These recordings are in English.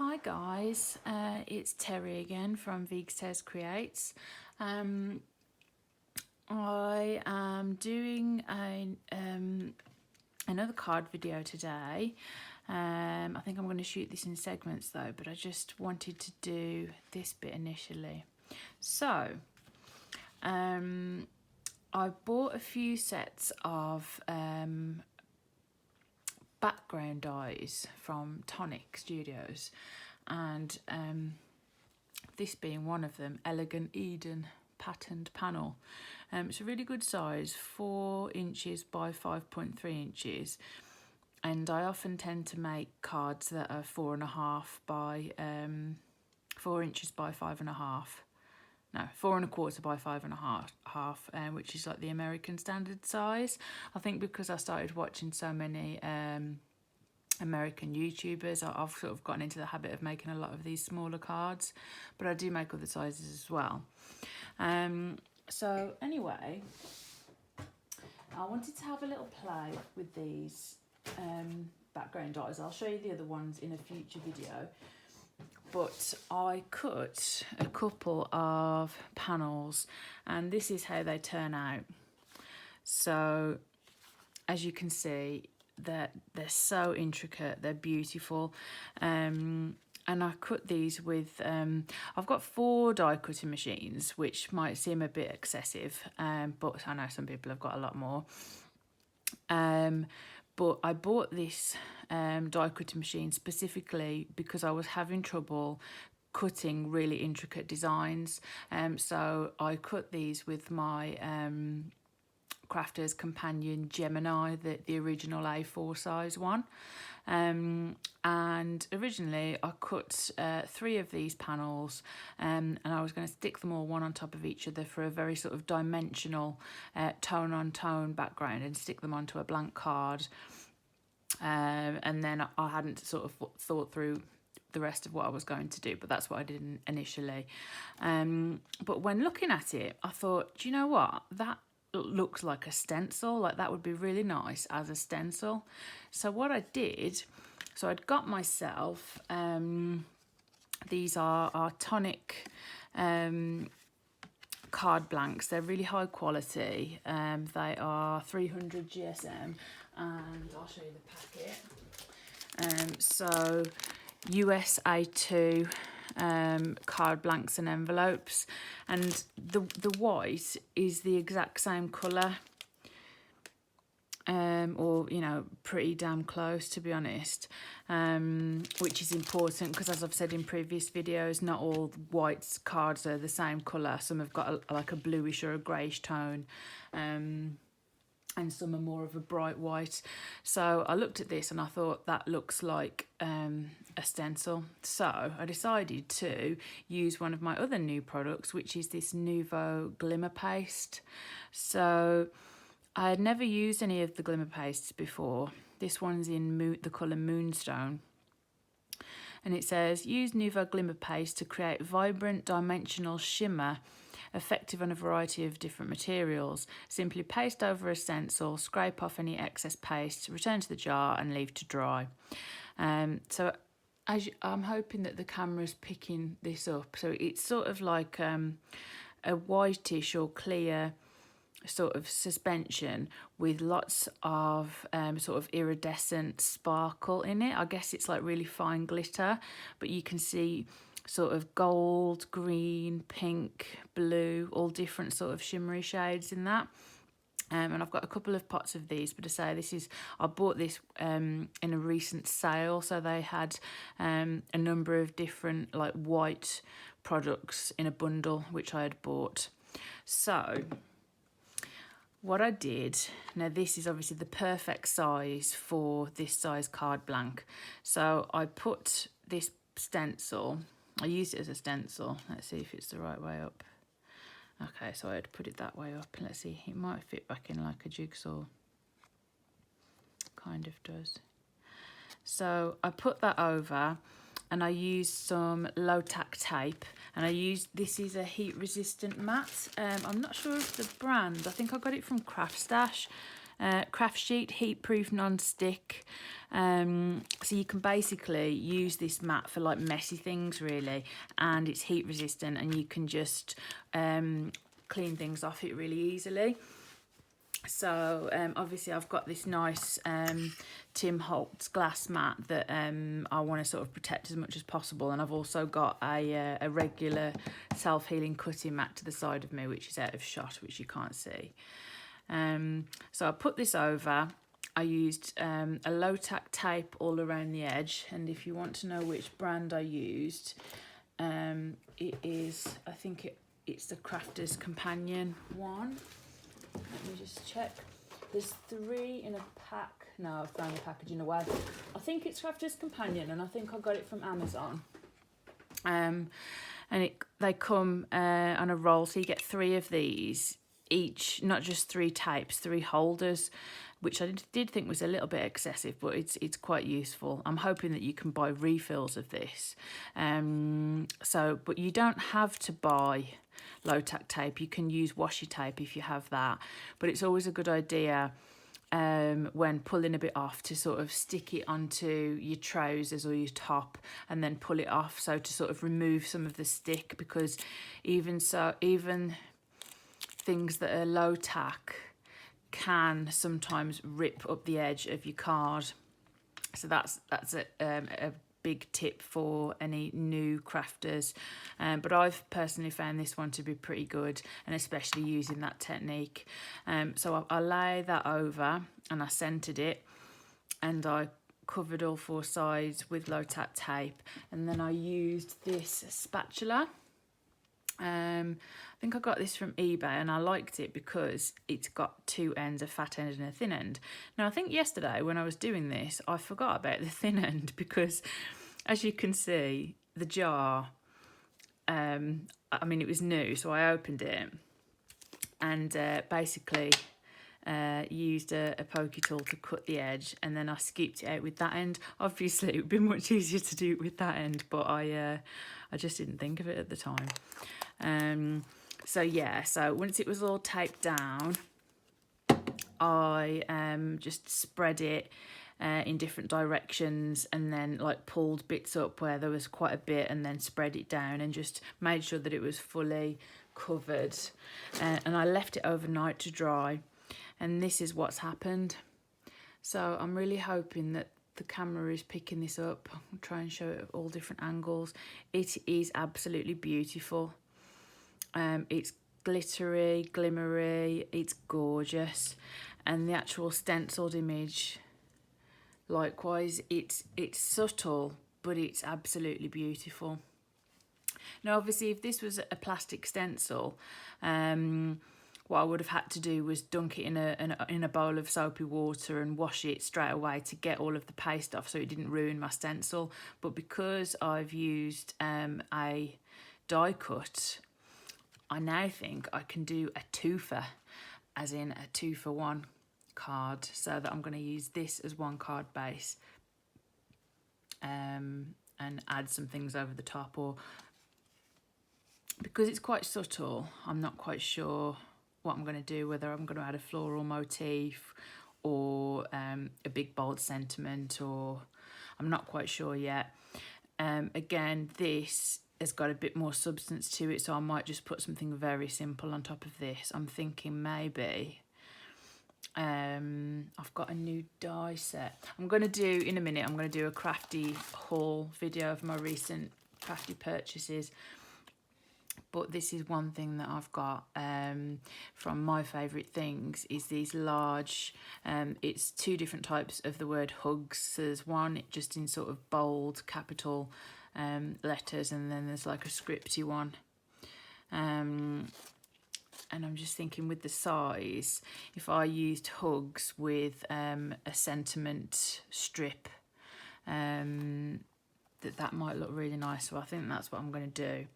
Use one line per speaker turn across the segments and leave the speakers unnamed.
Hi guys, it's Terry again from Vigstez Creates. I am doing another card video today. I think I'm going to shoot this in segments though, but I just wanted to do this bit initially. So, I bought a few sets of background dies from Tonic Studios, and this being one of them, Elegant Eden patterned panel. It's a really good size, 4 inches by 5.3 inches, and I often tend to make cards that are 4.5 by 4 inches by 5.5. No, 4.25 by 5.5, which is like the American standard size. I think because I started watching so many American YouTubers, I've sort of gotten into the habit of making a lot of these smaller cards, but I do make other sizes as well. So anyway, I wanted to have a little play with these background dies. I'll show you the other ones in a future video. But I cut a couple of panels and this is how they turn out. So as you can see, they're so intricate, they're beautiful. And I cut these with, I've got 4 die cutting machines, which might seem a bit excessive, but I know some people have got a lot more. But I bought this die cutting machine specifically because I was having trouble cutting really intricate designs. So I cut these with my Crafter's Companion Gemini, the original A4 size one. And originally I cut 3 of these panels, and I was going to stick them all one on top of each other for a very sort of dimensional tone on tone background and stick them onto a blank card. And then I hadn't sort of thought through the rest of what I was going to do, but that's what I did initially. But when looking at it, I thought, do you know what, that looks like a stencil, like that would be really nice as a stencil. So what I did, so I'd got myself, these are Tonic card blanks. They're really high quality. They are 300 GSM, and I'll show you the packet. So US A2 card blanks and envelopes, and the white is the exact same colour, or you know, pretty damn close to be honest, which is important because, as I've said in previous videos, not all white cards are the same colour. Some have got like a bluish or a greyish tone, and some are more of a bright white. So I looked at this and I thought that looks like a stencil. So I decided to use one of my other new products, which is this Nuvo glimmer paste. So I had never used any of the glimmer pastes before. This one's in the colour Moonstone. And it says, use Nuvo glimmer paste to create vibrant dimensional shimmer effective on a variety of different materials. Simply paste over a stencil, scrape off any excess paste, return to the jar and leave to dry. So I'm hoping that the camera's picking this up. So it's sort of like a whitish or clear sort of suspension with lots of sort of iridescent sparkle in it. I guess it's like really fine glitter, but you can see sort of gold, green, pink, blue, all different sort of shimmery shades in that. And I've got a couple of pots of these, but to say I bought this in a recent sale, so they had a number of different like white products in a bundle which I had bought. So what I did, now this is obviously the perfect size for this size card blank. So I put this stencil, I used it as a stencil. Let's see if it's the right way up. Okay, so I had to put it that way up. Let's see, it might fit back in like a jigsaw. Kind of does. So I put that over and I used some low tack tape, and this is a heat resistant mat. I'm not sure of the brand. I think I got it from Craft Stash. craft sheet, heat proof non-stick. So you can basically use this mat for like messy things really, and it's heat resistant, and you can just clean things off it really easily. So obviously I've got this nice Tim Holtz glass mat that I want to sort of protect as much as possible, and I've also got a regular self-healing cutting mat to the side of me, which is out of shot, which you can't see. So I put this over. I used a low tack tape all around the edge, and if you want to know which brand I used, it is, I think it's the Crafter's Companion one. Let me just check. There's 3 in a pack. No, I've thrown the packaging away. I think it's Crafter's Companion, and I think I got it from Amazon. And they come on a roll, so you get 3 of these each, not just 3 tapes, 3 holders, which I did think was a little bit excessive, but it's quite useful. I'm hoping that you can buy refills of this. But you don't have to buy low tack tape. You can use washi tape if you have that, but it's always a good idea when pulling a bit off to sort of stick it onto your trousers or your top and then pull it off, so to sort of remove some of the stick, because even things that are low tack can sometimes rip up the edge of your card. So that's a big tip for any new crafters, but I've personally found this one to be pretty good, and especially using that technique. So I lay that over and I centered it, and I covered all 4 sides with low tack tape, and then I used this spatula. I think I got this from eBay, and I liked it because it's got 2 ends, a fat end and a thin end. Now, I think yesterday when I was doing this, I forgot about the thin end, because as you can see, the jar, I mean, it was new, so I opened it and basically used a pokey tool to cut the edge, and then I scooped it out with that end. Obviously, it would be much easier to do it with that end, but I just didn't think of it at the time. So yeah, so once it was all taped down, I just spread it in different directions, and then like pulled bits up where there was quite a bit, and then spread it down and just made sure that it was fully covered. And I left it overnight to dry, and this is what's happened. So I'm really hoping that the camera is picking this up. I'll try and show it at all different angles. It is absolutely beautiful. It's glittery, glimmery, it's gorgeous, and the actual stenciled image, likewise, it's subtle, but it's absolutely beautiful. Now, obviously, if this was a plastic stencil, what I would have had to do was dunk it in a bowl of soapy water and wash it straight away to get all of the paste off, so it didn't ruin my stencil. But because I've used a die cut, I now think I can do a 2-for, as in a 2-for-1 card, so that I'm going to use this as 1 card base and add some things over the top, or because it's quite subtle, I'm not quite sure what I'm going to do, whether I'm going to add a floral motif or a big bold sentiment, or I'm not quite sure yet. Again, this has got a bit more substance to it, so I might just put something very simple on top of this. I'm thinking maybe I've got a new die set. I'm going to do, in a minute, I'm going to do a crafty haul video of my recent crafty purchases. But this is one thing that I've got from my favourite things, is these large, it's 2 different types of the word hugs. So there's one just in sort of bold capital letters, and then there's like a scripty one. And I'm just thinking, with the size, if I used hugs with a sentiment strip, that might look really nice. So I think that's what I'm going to do.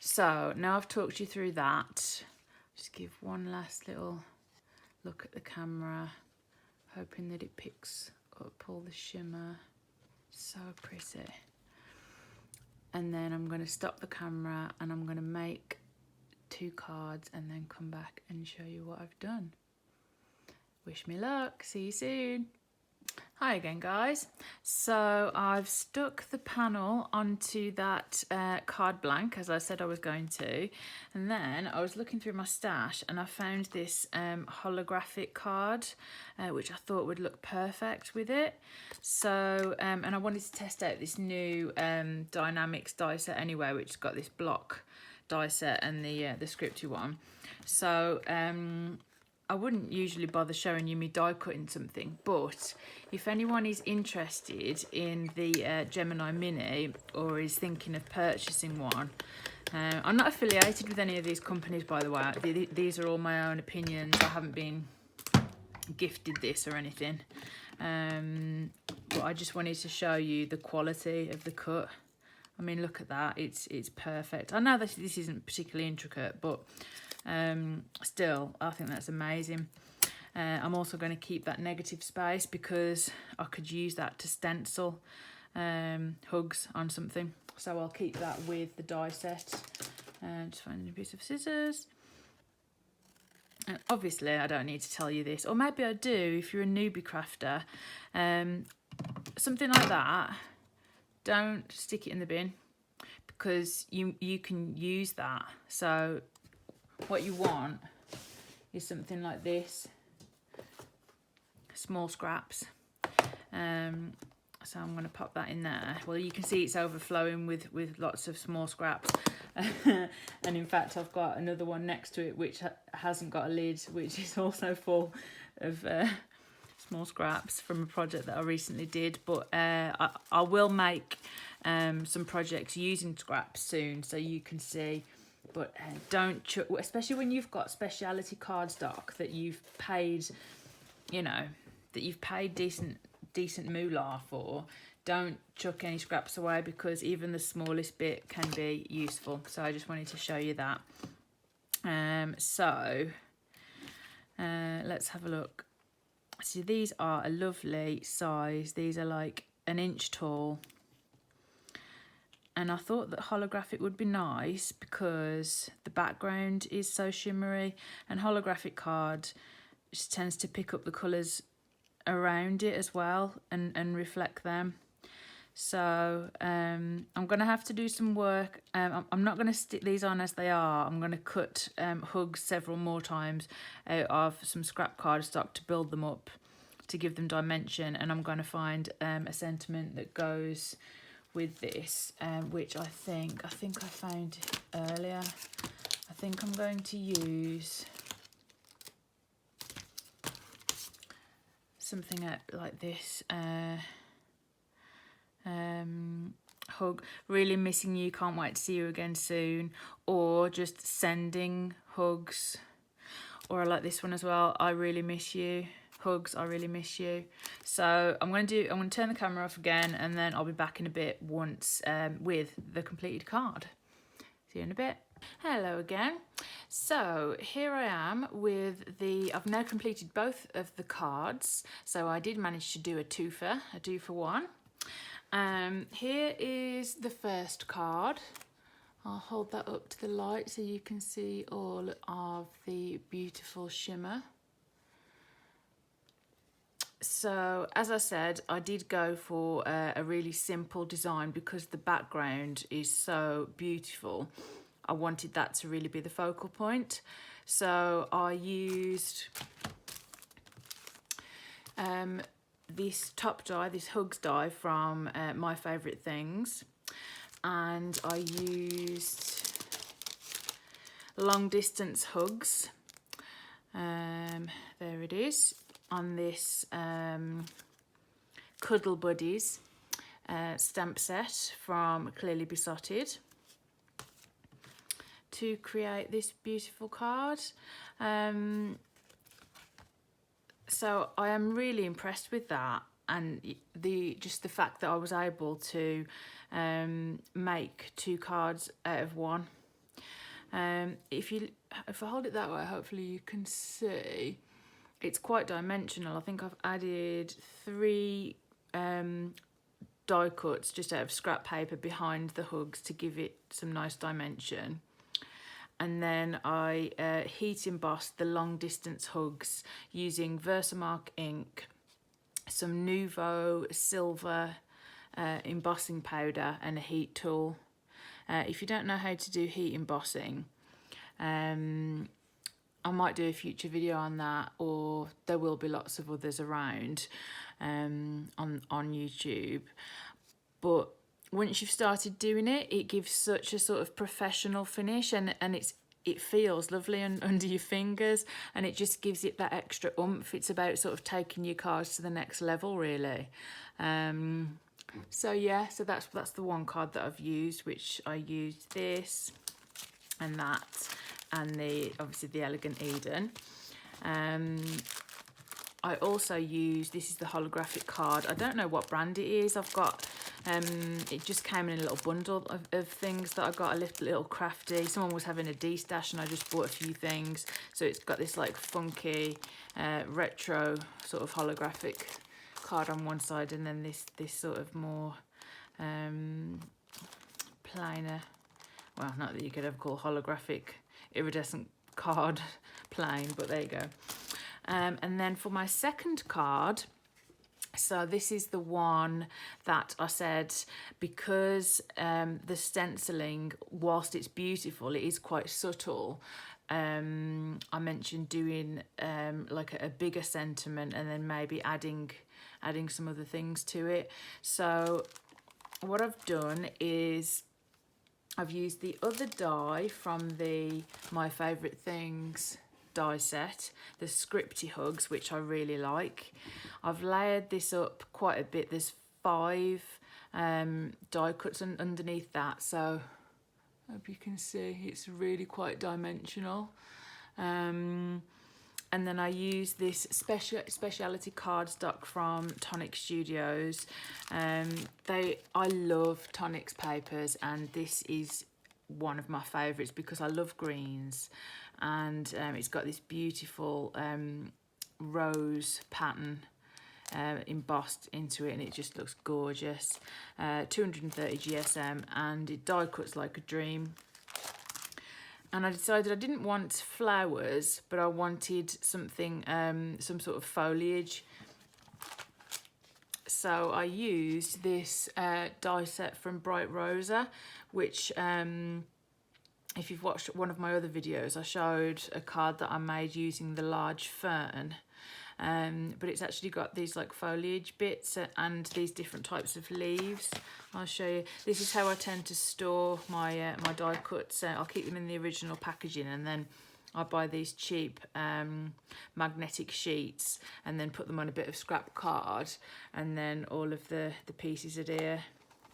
So now I've talked you through that, just give one last little look at the camera, hoping that it picks up all the shimmer. So pretty. And then I'm going to stop the camera and I'm going to make 2 cards and then come back and show you what I've done. Wish me luck. See you soon. Hi again, guys. So I've stuck the panel onto that card blank, as I said I was going to, and then I was looking through my stash and I found this holographic card, which I thought would look perfect with it. So and I wanted to test out this new Dynamics die set anyway, which has got this block die set and the scripty one. So I wouldn't usually bother showing you me die cutting something, but if anyone is interested in the Gemini Mini or is thinking of purchasing one, I'm not affiliated with any of these companies, by the way. These are all my own opinions. I haven't been gifted this or anything, but I just wanted to show you the quality of the cut. I mean, look at that, it's perfect. I know that this isn't particularly intricate, but still, I think that's amazing. I'm also going to keep that negative space because I could use that to stencil hugs on something. So I'll keep that with the die set. Just finding a piece of scissors. And obviously, I don't need to tell you this, or maybe I do if you're a newbie crafter. Something like that, don't stick it in the bin because you can use that. So what you want is something like this, small scraps. So I'm going to pop that in there. Well, you can see it's overflowing with lots of small scraps. And in fact, I've got another one next to it which hasn't got a lid, which is also full of small scraps from a project that I recently did. But I will make some projects using scraps soon, so you can see. But don't chuck, especially when you've got speciality cardstock that you've paid, you know, that you've paid decent moolah for. Don't chuck any scraps away because even the smallest bit can be useful. So I just wanted to show you that. Let's have a look. So these are a lovely size. These are like 1 inch tall. And I thought that holographic would be nice because the background is so shimmery, and holographic card just tends to pick up the colours around it as well and reflect them. So I'm going to have to do some work. I'm not going to stick these on as they are. I'm going to cut hugs several more times out of some scrap cardstock to build them up, to give them dimension, and I'm going to find a sentiment that goes with this, which I think I found earlier. I think I'm going to use something like this. Hug, really missing you, can't wait to see you again soon, or just sending hugs, or I like this one as well, I really miss you. Hugs, I really miss you. So I'm going to turn the camera off again, and then I'll be back in a bit once with the completed card. See you in a bit. Hello again. So here I am with I've now completed both of the cards. So I did manage to do a do for one. Here is the first card. I'll hold that up to the light so you can see all of the beautiful shimmer. So, as I said, I did go for a really simple design because the background is so beautiful. I wanted that to really be the focal point. So I used this top die, this hugs die from My Favourite Things. And I used long distance hugs. There it is. On this Cuddle Buddies stamp set from Clearly Besotted to create this beautiful card. So I am really impressed with that, and just the fact that I was able to make 2 cards out of one. If I hold it that way, hopefully you can see. It's quite dimensional. I think I've added 3 die cuts just out of scrap paper behind the hugs to give it some nice dimension. And then I heat embossed the long distance hugs using Versamark ink, some Nuvo silver embossing powder and a heat tool. If you don't know how to do heat embossing, I might do a future video on that, or there will be lots of others around on YouTube. But once you've started doing it, it gives such a sort of professional finish, and it feels lovely under your fingers, and it just gives it that extra oomph. It's about sort of taking your cards to the next level, really. So yeah, so that's the one card that I've used, which I used this and that, and obviously the Elegant Eden. I also use, this is the Holographic card. I don't know what brand it is. I've got, it just came in a little bundle of things that I got, a little crafty. Someone was having a de-stash and I just bought a few things. So it's got this like funky, retro sort of holographic card on one side, and then this sort of more plainer, well, not that you could ever call holographic iridescent card plain, but there you go. And then for my second card, so this is the one that I said, because the stenciling, whilst it's beautiful, it is quite subtle. I mentioned doing like a bigger sentiment and then maybe adding some other things to it. So what I've done is I've used the other die from the My Favourite Things die set, the Scripty Hugs, which I really like. I've layered this up quite a bit. There's 5 die cuts underneath that, so I hope you can see it's really quite dimensional. And then I use this speciality cardstock from Tonic Studios. I love Tonic's papers, and this is one of my favourites because I love greens, and it's got this beautiful rose pattern embossed into it, and it just looks gorgeous. 230 GSM, and it die cuts like a dream. And I decided I didn't want flowers, but I wanted something, some sort of foliage. So I used this die set from Bright Rosa, which if you've watched one of my other videos, I showed a card that I made using the large fern. But it's actually got these like foliage bits and these different types of leaves. I'll show you. This is how I tend to store my my die cuts. I'll keep them in the original packaging, and then I buy these cheap magnetic sheets and then put them on a bit of scrap card, and then all of the pieces adhere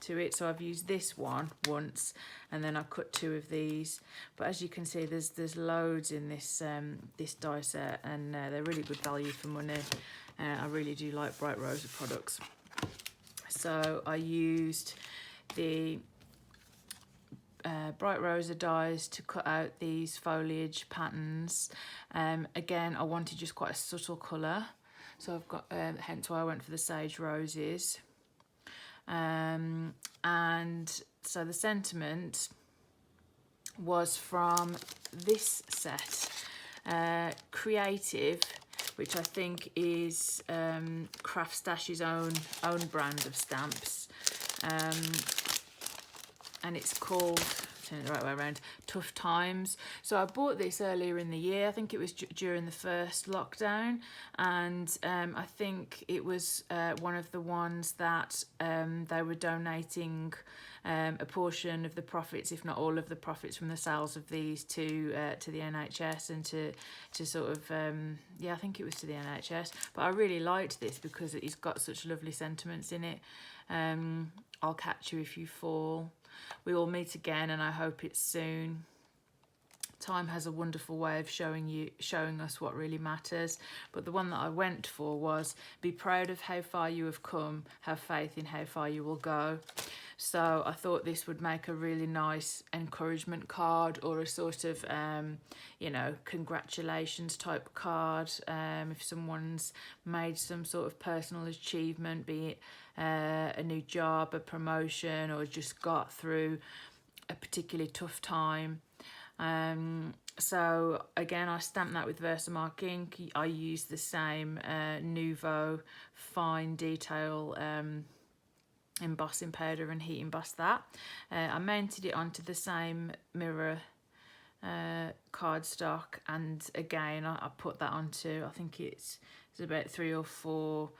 to it. So I've used this one once, and then I cut 2 of these. But as you can see, there's loads in this this die set, and they're really good value for money. I really do like Bright Rosa products. So I used the Bright Rosa dies to cut out these foliage patterns. Again, I wanted just quite a subtle colour, so I've got hence why I went for the sage roses. And so the sentiment was from this set, Creative, which I think is Craft Stash's own brand of stamps, and it's called, turn it the right way around, Tough Times. So I bought this earlier in the year. I think it was during the first lockdown, and I think it was one of the ones that they were donating a portion of the profits, if not all of the profits, from the sales of these to the NHS, and to sort of yeah, I think it was to the NHS. But I really liked this because it's got such lovely sentiments in it. I'll catch you if you fall. We will meet again, and I hope it's soon. Time has a wonderful way of showing us what really matters. But the one that I went for was, be proud of how far you have come, have faith in how far you will go. So I thought this would make a really nice encouragement card, or a sort of, you know, congratulations type card. If someone's made some sort of personal achievement, be it a new job, a promotion, or just got through a particularly tough time. So again, I stamped that with Versamark ink. I used the same Nuvo fine detail embossing powder and heat embossed that. I mounted it onto the same mirror cardstock, and again I put that onto, I think it's about 3 or 4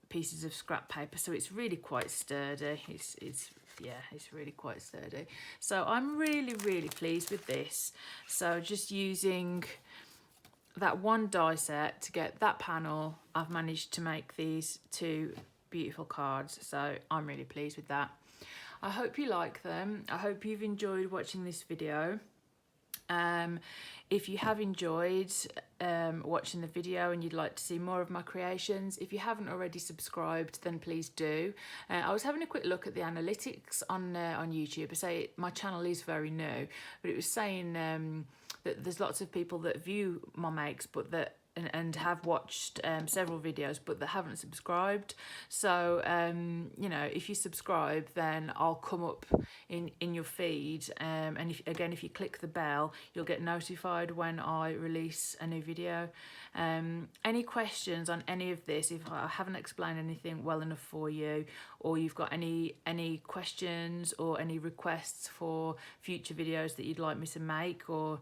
pieces of scrap paper, so it's really quite sturdy. It's really quite sturdy. So I'm really pleased with this. So just using that one die set to get that panel, I've managed to make these 2 beautiful cards, so I'm really pleased with that. I hope you like them. I hope you've enjoyed watching this video. If you have enjoyed watching the video and you'd like to see more of my creations, if you haven't already subscribed, then please do. I was having a quick look at the analytics on YouTube. I say my channel is very new, but it was saying that there's lots of people that view my makes, but that and have watched several videos, but that haven't subscribed. So you know, if you subscribe, then I'll come up in your feed, and if you click the bell, you'll get notified when I release a new video. Any questions on any of this, if I haven't explained anything well enough for you, or you've got any questions or any requests for future videos that you'd like me to make, or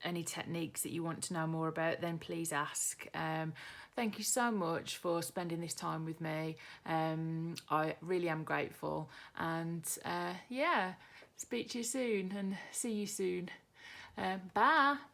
any techniques that you want to know more about, then please ask. Thank you so much for spending this time with me. I really am grateful, and yeah, speak to you soon and see you soon. Bye.